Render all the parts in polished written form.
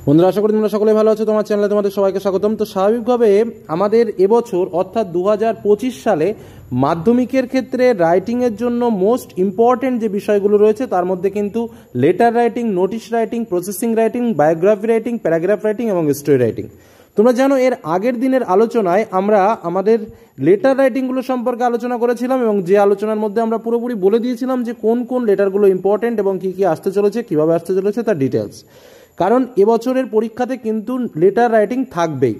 বন্ধুরা, আশা করি তোমরা সকলে ভালো আছো। তোমার চ্যানেলে তোমাদের সবাইকে স্বাগতম। তো স্বাভাবিকভাবে আমাদের এবছর অর্থাৎ 2025 সালে মাধ্যমিকের ক্ষেত্রে রাইটিংয়ের জন্য মোস্ট ইম্পর্টেন্ট যে বিষয়গুলো রয়েছে তার মধ্যে কিন্তু letter writing, notice writing, processing writing, biography writing, paragraph writing এবং স্টোরি রাইটিং। তোমরা জানো এর আগের দিনের আলোচনায় আমরা আমাদের লেটার রাইটিংগুলো সম্পর্কে আলোচনা করেছিলাম এবং যে আলোচনার মধ্যে আমরা পুরোপুরি বলে দিয়েছিলাম যে কোন কোন লেটারগুলো ইম্পর্টেন্ট এবং কী কী আসতে চলেছে, কীভাবে আসতে চলেছে তার ডিটেলস। কারণ এবছরের পরীক্ষাতে কিন্তু লেটার রাইটিং থাকবেই।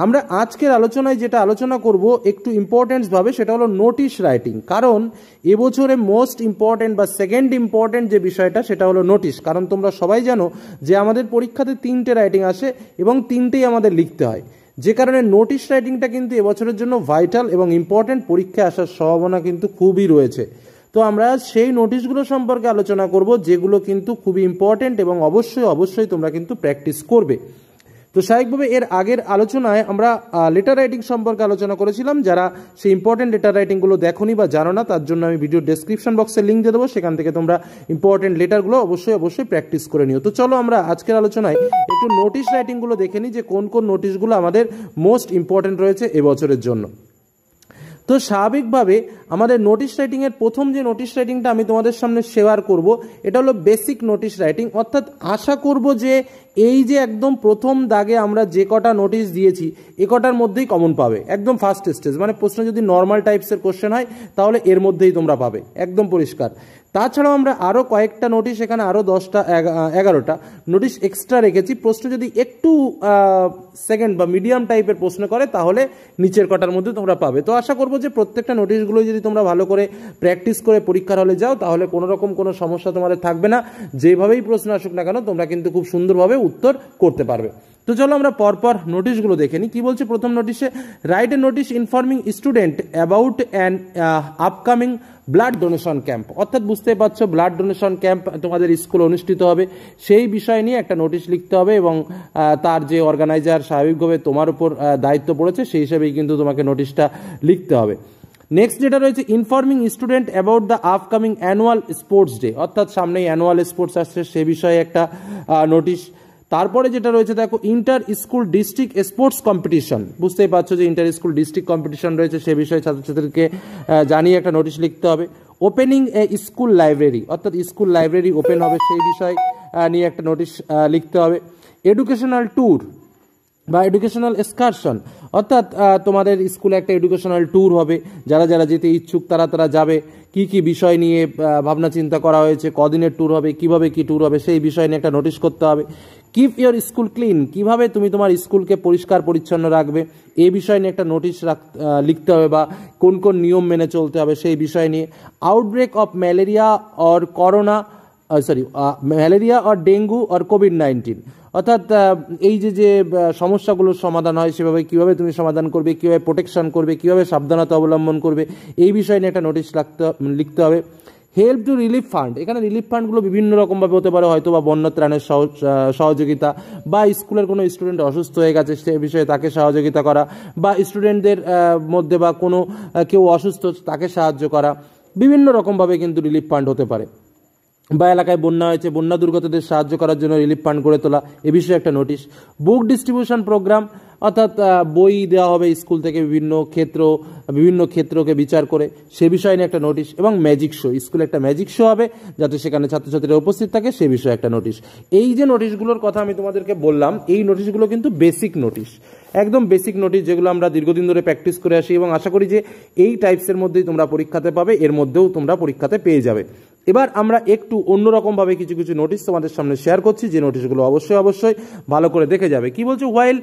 আমরা আজকের আলোচনায় যেটা আলোচনা করব একটু ইম্পর্টেন্সভাবে, সেটা হলো নোটিশ রাইটিং। কারণ এবছরে মোস্ট ইম্পর্টেন্ট বা সেকেন্ড ইম্পর্টেন্ট যে বিষয়টা সেটা হলো নোটিশ। কারণ তোমরা সবাই জানো যে আমাদের পরীক্ষাতে 3টে রাইটিং আসে এবং 3টেই আমাদের লিখতে হয়, যে কারণে নোটিশ রাইটিংটা কিন্তু এবছরের জন্য ভাইটাল এবং ইম্পর্টেন্ট। পরীক্ষায় আসার সম্ভাবনা কিন্তু খুবই রয়েছে। তো আমরা সেই নোটিশগুলো সম্পর্কে আলোচনা করব যেগুলো কিন্তু খুবই ইম্পর্টেন্ট এবং অবশ্যই তোমরা কিন্তু প্র্যাকটিস করবে। তো স্বাভাবিকভাবে এর আগের আলোচনায় আমরা লেটার রাইটিং সম্পর্কে আলোচনা করেছিলাম। যারা সেই ইম্পর্টেন্ট লেটার রাইটিংগুলো দেখোনি বা জানো না তার জন্য আমি ভিডিও ডেসক্রিপশন বক্সে লিঙ্ক দিয়ে দেবো, সেখান থেকে তোমরা ইম্পর্টেন্ট লেটারগুলো অবশ্যই প্র্যাকটিস করে নিও। তো চলো আমরা আজকের আলোচনায় একটু নোটিশ রাইটিংগুলো দেখে নিই যে কোন কোন নোটিশগুলো আমাদের মোস্ট ইম্পর্টেন্ট রয়েছে এবছরের জন্য। তো স্বাভাবিকভাবে আমাদের নোটিশ রাইটিংয়ের প্রথম যে নোটিশ রাইটিংটা আমি তোমাদের সামনে শেয়ার করব এটা হলো বেসিক নোটিশ রাইটিং। অর্থাৎ আশা করব যে এই যে একদম প্রথম দাগে আমরা যে কটা নোটিশ দিয়েছি এ কটার মধ্যেই কমন পাবে, একদম ফার্স্ট স্টেজ। মানে প্রশ্ন যদি নর্মাল টাইপসের কোশ্চেন হয় তাহলে এর মধ্যেই তোমরা পাবে, একদম পরিষ্কার। তাছাড়াও আমরা আরও কয়েকটা নোটিশ, এখানে আরও 11টা নোটিশ এক্সট্রা রেখেছি। প্রশ্ন যদি একটু সেকেন্ড বা মিডিয়াম টাইপের প্রশ্ন করে তাহলে নিচের কটার মধ্যে তোমরা পাবে। তো আশা করবো যে প্রত্যেকটা নোটিশগুলো যদি তোমরা ভালো করে প্র্যাকটিস করে পরীক্ষার হলে যাও তাহলে কোনো রকম কোনো সমস্যা তোমাদের থাকবে না। যেভাবেই প্রশ্ন আসুক না কেন তোমরা কিন্তু খুব সুন্দরভাবে উত্তর করতে পারবে। তো চলো আমরা পরপর নোটিশগুলো দেখে নিই। কী বলছে প্রথম নোটিশে? Right a notice informing student about an upcoming blood donation camp. অর্থাৎ বুঝতেই পারছো ব্লাড ডোনেশন ক্যাম্প তোমাদের স্কুলে অনুষ্ঠিত হবে, সেই বিষয় নিয়ে একটা নোটিশ লিখতে হবে এবং তার যে অর্গানাইজার স্বাভাবিকভাবে তোমার উপর দায়িত্ব পড়েছে সেই হিসেবেই কিন্তু তোমাকে নোটিশটা লিখতে হবে। নেক্সট যেটা রয়েছে, informing student about the upcoming annual sports day. অর্থাৎ সামনেই অ্যানুয়াল স্পোর্টস আসছে সে বিষয়ে একটা নোটিশ। তারপরে যেটা রয়েছে দেখো, inter school district sports competition. বুঝতেই পারছো যে ইন্টার স্কুল ডিস্ট্রিক্ট কম্পিটিশন রয়েছে, সে বিষয়ে ছাত্রছাত্রীদেরকে জানিয়ে একটা নোটিশ লিখতে হবে। ওপেনিং এ স্কুল লাইব্রেরি, অর্থাৎ স্কুল লাইব্রেরি ওপেন হবে সেই বিষয় নিয়ে একটা নোটিশ লিখতে হবে। এডুকেশনাল ট্যুর বা এডুকেশনাল এক্সকারশন, অর্থাৎ তোমাদের স্কুলে একটা এডুকেশনাল ট্যুর হবে, যারা যারা যেতে ইচ্ছুক তারা যাবে। কি কি বিষয় নিয়ে ভাবনা চিন্তা করা হয়েছে, কদিনের ট্যুর হবে, কিভাবে কি ট্যুর হবে সেই বিষয় নিয়ে একটা নোটিশ করতে হবে। কিপ ইয়োর স্কুল ক্লিন, কিভাবে তুমি তোমার স্কুলকে পরিষ্কার পরিচ্ছন্ন রাখবে এই বিষয় নিয়ে একটা নোটিশ লিখতে হবে বা কোন কোন নিয়ম মেনে চলতে হবে সেই বিষয় নিয়ে। Outbreak of malaria or malaria or dengue or COVID-19, অর্থাৎ এই যে সমস্যাগুলোর সমাধান হয় সেভাবে কীভাবে তুমি সমাধান করবে, কীভাবে প্রোটেকশন করবে, কীভাবে সাবধানতা অবলম্বন করবে এই বিষয় নিয়ে একটা নোটিশ লিখতে হবে। হেল্প টু রিলিফ ফান্ড, এখানে রিলিফ ফান্ডগুলো বিভিন্ন রকমভাবে হতে পারে, হয়তো বা বন্যা ত্রাণের সহযোগিতা, বা স্কুলের কোনো স্টুডেন্ট অসুস্থ হয়ে গেছে সে বিষয়ে তাকে সহযোগিতা করা, বা স্টুডেন্টদের মধ্যে বা কোনো কেউ অসুস্থ তাকে সাহায্য করা। বিভিন্ন রকমভাবে কিন্তু রিলিফ ফান্ড হতে পারে। বা এলাকায় বন্যা হয়েছে, বন্যা দুর্গতদের সাহায্য করার জন্য রিলিফ ফান্ড করে তোলা এ বিষয়ে একটা নোটিশ। বুক ডিস্ট্রিবিউশন প্রোগ্রাম, অর্থাৎ বই দেওয়া হবে স্কুল থেকে বিভিন্ন ক্ষেত্রকে বিচার করে সে বিষয় নিয়ে একটা নোটিশ। এবং ম্যাজিক শো, স্কুলে একটা ম্যাজিক শো হবে যাতে সেখানে ছাত্রছাত্রীরা উপস্থিত থাকে সে বিষয়ে একটা নোটিশ। এই যে নোটিশগুলোর কথা আমি তোমাদেরকে বললাম এই নোটিশগুলো কিন্তু বেসিক নোটিশ, একদম বেসিক নোটিশ, যেগুলো আমরা দীর্ঘদিন ধরে প্র্যাকটিস করে আসি এবং আশা করি যে এই টাইপসের মধ্যেই তোমরা পরীক্ষাতে পাবে, এর মধ্যেও তোমরা পরীক্ষাতে পেয়ে যাবে। এবার আমরা একটু অন্যরকমভাবে কিছু নোটিশ তোমাদের সামনে শেয়ার করছি, যে নোটিশগুলো অবশ্যই ভালো করে দেখে যাবে। কি বলছে? While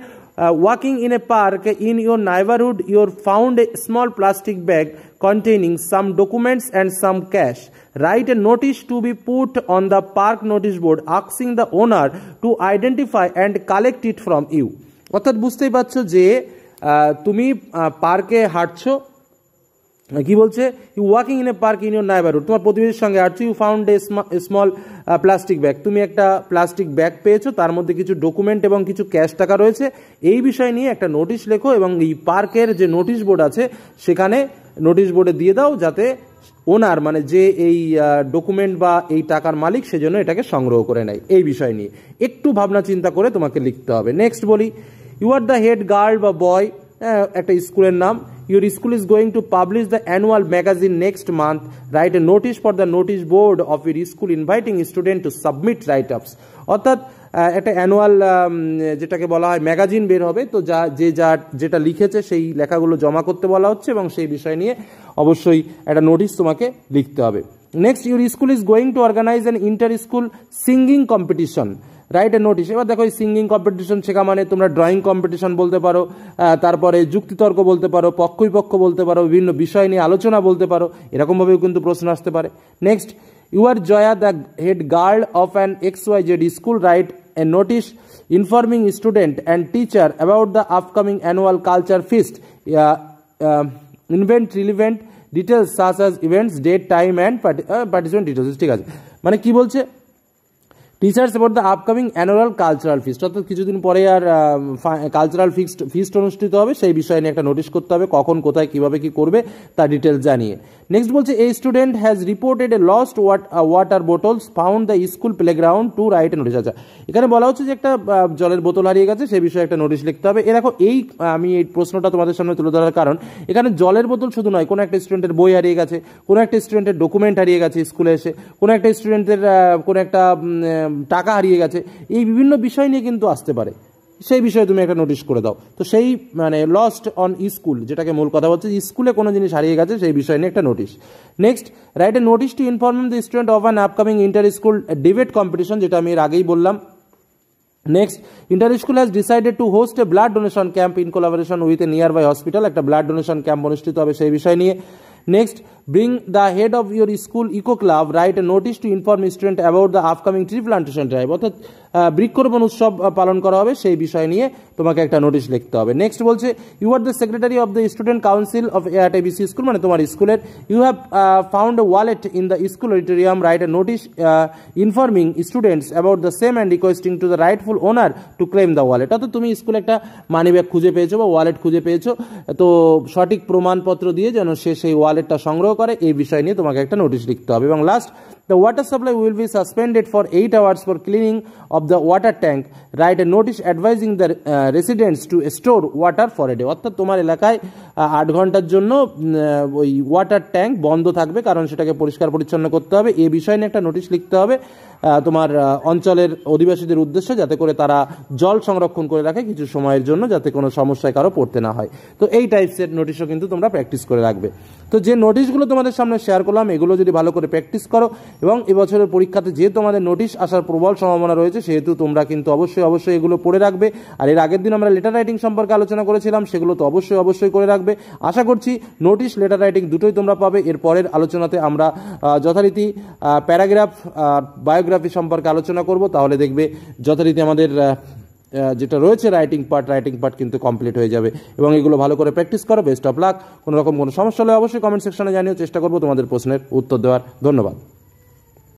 walking in a park in your নাইবারহুড your found a small plastic bag containing some documents and some cash. Write a notice to be put on the park notice board asking the owner to identify and collect it from you. অর্থাৎ বুঝতেই পারছো যে তুমি পার্কে হাঁটছো, কি বলছে? You walking in a park in your neighbourhood, তোমার প্রতিবেশীর সঙ্গে হাঁটছো। You found a small plastic bag, তুমি একটা প্লাস্টিক ব্যাগ পেয়েছো, তার মধ্যে কিছু ডকুমেন্ট এবং কিছু ক্যাশ টাকা রয়েছে। এই বিষয় নিয়ে একটা নোটিশ লেখো এবং এই পার্কের যে নোটিশ বোর্ড আছে সেখানে নোটিশ বোর্ডে দিয়ে দাও যাতে ওনার মানে যে এই ডকুমেন্ট বা এই টাকার মালিক সেজন্য এটাকে সংগ্রহ করে নেয়। এই বিষয় নিয়ে একটু ভাবনা চিন্তা করে তোমাকে লিখতে হবে। নেক্সট বলি, you are the head girl বা বয়, একটা স্কুলের নাম। Your school is going to publish the annual magazine next month. Write a notice for the notice board of your school inviting students to submit write-ups. অর্থাৎ একটা annual যেটাকে বলা হয় magazine বের হবে, তো যেটা লিখেছে সেই লেখাগুলো জমা করতে বলা হচ্ছে এবং সেই বিষয় নিয়ে অবশ্যই একটা নোটিশ তোমাকে লিখতে হবে। Next, your school is going to organise an inter school singing competition. Write a notice. এবার দেখো এই সিঙ্গিং কম্পিটিশন শেখা মানে তোমরা ড্রয়িং কম্পিটিশন বলতে পারো, তারপরে যুক্তিতর্ক বলতে পারো, পক্ষবিপক্ষ বলতে পারো, বিভিন্ন বিষয় নিয়ে আলোচনা বলতে পারো, এরকমভাবেও কিন্তু প্রশ্ন আসতে পারে। Next, you are Jaya the head girl of an XYZ school, write a notice informing student and teacher about the upcoming annual culture fest, invent relevant details such as events, date, time and participant details. ঠিক আছে, মানে কি বলছে, teachers about the upcoming annual cultural fest, অর্থাৎ কিছুদিন পরে আর cultural feast অনুষ্ঠিত হবে, সেই বিষয়ে নিয়ে একটা নোটিশ করতে হবে, কখন কোথায় কীভাবে কী করবে তার ডিটেলস জানিয়ে। নেক্সট বলছে, a student has reported a lost water bottles found the school playground to write a notice. আচ্ছা, এখানে বলা হচ্ছে যে একটা জলের বোতল হারিয়ে গেছে, সেই বিষয়ে একটা নোটিশ লিখতে হবে। দেখো আমি এই প্রশ্নটা তোমাদের সামনে তুলে ধরার কারণ, এখানে জলের বোতল শুধু নয়, কোনো একটা স্টুডেন্টের বই হারিয়ে গেছে, কোনো একটা স্টুডেন্টের ডকুমেন্ট হারিয়ে গেছে স্কুলে এসে, কোনো একটা স্টুডেন্টের কোনো একটা টাকা হারিয়ে গেছে, এই বিভিন্ন বিষয় নিয়ে কিন্তু আসতে পারে, সেই বিষয়ে তুমি একটা নোটিশ করে দাও। তো সেই মানে লস্ট অন স্কুল, যেটাকে মূল কথা বলছে স্কুলে কোনো জিনিস হারিয়ে গেছে, সেই বিষয় নিয়ে একটা notice. Next, write a notice to inform the student of an upcoming inter school debate competition, যেটা আমি এর আগেই বললাম। Next, inter school has decided to host a blood donation camp in collaboration with a nearby hospital, একটা blood donation camp অনুষ্ঠিত হবে সেই বিষয় নিয়ে। Next, bring the head of your school eco club, write a notice to inform student about the upcoming tree plantation drive, অর্থাৎ বৃক্ষরোপণ উৎসব পালন করা হবে সেই বিষয় নিয়ে তোমাকে একটা নোটিশ লিখতে হবে। নেক্সট বলছে, you are the secretary of the student council of ARTBC school, মানে তোমার স্কুলের, you have found a wallet in the school auditorium, write a notice informing students about the same and requesting to the rightful owner to claim the wallet, অর্থাৎ তুমি স্কুলে একটা money bag খুঁজে পেয়েছো বা ওয়ালেট খুঁজে পেয়েছো, তো সঠিক প্রমাণপত্র দিয়ে যেন সে সেই ওয়ালেটটা সংগ্রহ করে, এই বিষয় নিয়ে তোমাকে একটা নোটিশ লিখতে হবে। এবং last, the water supply will be suspended for 8 hours for cleaning of the water tank, write a notice advising the residents to store water for a day, অর্থাৎ তোমার এলাকায় 8 ঘন্টার জন্য ওই ওয়াটার ট্যাঙ্ক বন্ধ থাকবে, কারণ সেটাকে পরিষ্কার পরিচ্ছন্ন করতে হবে, এই বিষয় নিয়ে একটা নোটিশ লিখতে হবে তোমার অঞ্চলের অধিবাসীদের উদ্দেশ্যে, যাতে করে তারা জল সংরক্ষণ করে রাখে কিছু সময়ের জন্য, যাতে কোনো সমস্যায় কারো পড়তে না হয়। তো এই টাইপসের নোটিশও কিন্তু তোমরা প্র্যাকটিস করে রাখবে। তো যে নোটিশগুলো তোমাদের সামনে শেয়ার করলাম, এগুলো যদি ভালো করে প্র্যাকটিস করো, এবং এবছরের পরীক্ষাতে যেহেতু আমাদের নোটিশ আসার প্রবল সম্ভাবনা রয়েছে, সেহেতু তোমরা কিন্তু অবশ্যই এগুলো পড়ে রাখবে। আর এর আগের দিন আমরা লেটার রাইটিং সম্পর্কে আলোচনা করেছিলাম, সেগুলো তো অবশ্যই করে রাখবে। আশা করছি নোটিশ, লেটার রাইটিং দুটোই তোমরা পাবে। এর পরের আলোচনাতে আমরা যথারীতি প্যারাগ্রাফ, বায়োগ্রাফি সম্পর্কে আলোচনা করব, তাহলে দেখবে যথারীতি আমাদের যেটা রয়েছে রাইটিং পার্ট কিন্তু কমপ্লিট হয়ে যাবে। এবং এগুলো ভালো করে প্র্যাকটিস করো। Best of luck. কোনো সমস্যা হলে অবশ্যই কমেন্ট সেকশনে জানিও, চেষ্টা করবো তোমাদের প্রশ্নের উত্তর দেওয়ার। ধন্যবাদ।